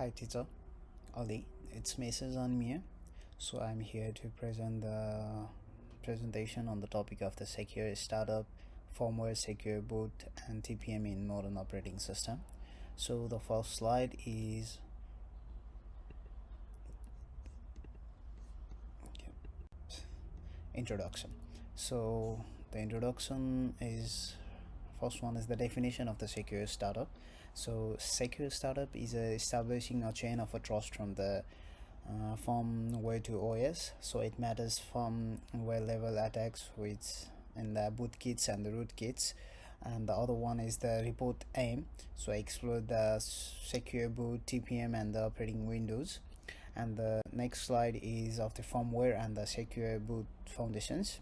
Hi teacher Ali, it's me Sejan MIYA. So I'm here to present the presentation on the topic of the secure startup, firmware, secure boot, and TPM in modern operating system. So the first slide is introduction. So the introduction is first one is the definition of the secure startup. So secure startup is establishing a chain of a trust from the firmware to OS. So it matters firmware level attacks with in the boot kits and the root kits. And the other one is the report aim. So explore the secure boot, TPM, and the operating windows. And the next slide is of the firmware and the secure boot foundations.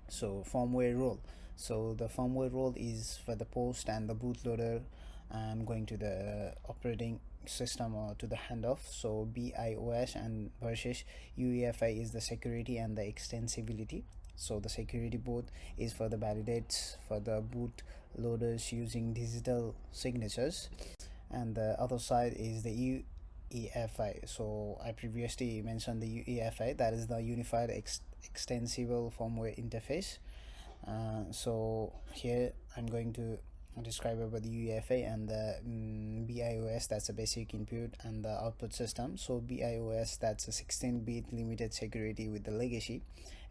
So firmware role. So the firmware role is for the post and the bootloader and going to the operating system or to the handoff. So BIOS and versus UEFI is the security and the extensibility. So the security boot is for the validates for the boot loaders using digital signatures, and the other side is the UEFI. So I previously mentioned the UEFI, that is the unified extensible firmware interface. So here I'm going to describe about the UEFI and the BIOS, that's a basic input and the output system. So BIOS, that's a 16-bit limited security with the legacy,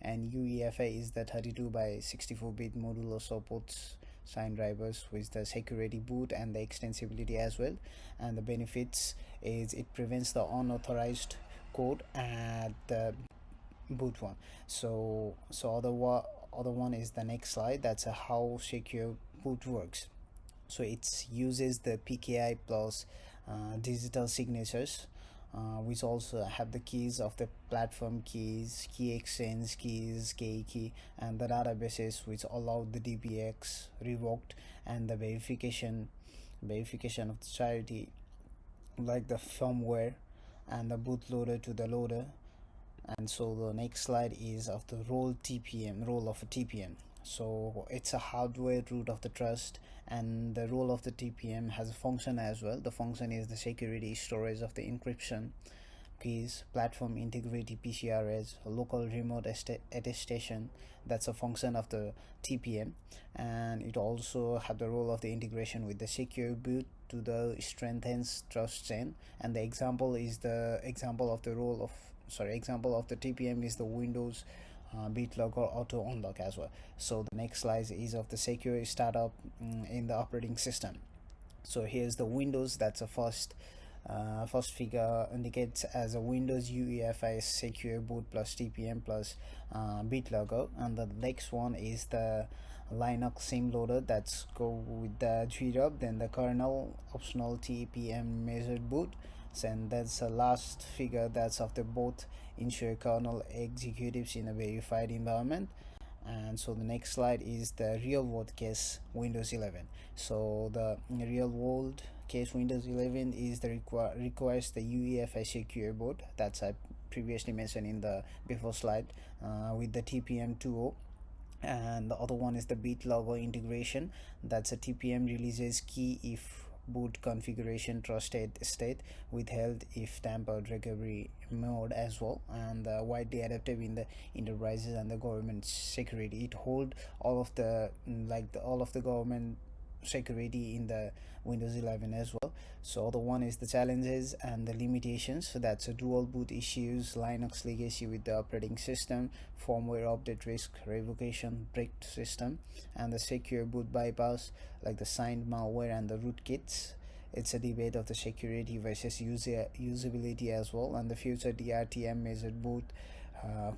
and UEFI is the 32 by 64-bit modular supports sign drivers with the security boot and the extensibility as well. And the benefits is it prevents the unauthorized code at the boot one. So other one is the next slide, that's a how secure boot works. So it uses the PKI plus digital signatures, which also have the keys of the platform keys, key exchange keys, key, and the databases which allow the DBX revoked and the verification of the charity like the firmware and the bootloader to the loader. And so the next slide is of the role of a TPM. So it's a hardware root of the trust, and the role of the TPM has a function as well. The function is the security storage of the encryption keys, platform integrity PCRS, local remote attestation, that's a function of the TPM. And it also have the role of the integration with the secure boot to the strengthens trust chain. And the example is the example of the TPM is the Windows BitLock or auto unlock as well. So the next slide is of the secure startup in the operating system. So here's the Windows, that's a first figure indicates as a Windows UEFI secure boot plus TPM plus BitLocker, and the next one is the Linux sim loader, that's go with the GRUB, then the kernel optional TPM measured boot. And that's the last figure, that's of the both ensure kernel executives in a verified environment. And so the next slide is the real world case Windows 11. So the real world case Windows 11 is the requires the UEFI secure boot, that's I previously mentioned in the before slide, with the TPM 2.0. And the other one is the BitLocker integration, that's a TPM releases key if boot configuration trusted state, withheld if tampered recovery mode as well, and widely adaptive in the enterprises and the government security. It hold all of the all of the government security in the Windows 11 as well. So the one is the challenges and the limitations. So that's a dual boot issues, Linux legacy with the operating system, firmware update risk, revocation bricked system, and the secure boot bypass like the signed malware and the rootkits. It's a debate of the security versus usability as well, and the future DRTM measured boot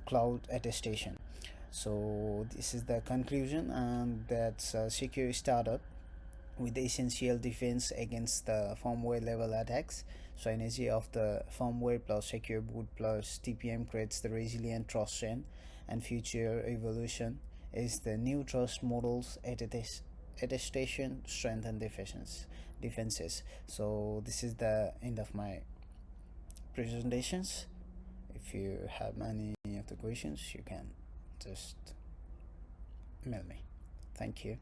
cloud attestation. So this is the conclusion, and that's a secure startup with the essential defense against the firmware level attacks. So energy of the firmware plus secure boot plus TPM creates the resilient trust chain, and future evolution is the new trust models attestation strength and defenses. So this is the end of my presentations. If you have any of the questions, you can just mail me. Thank you.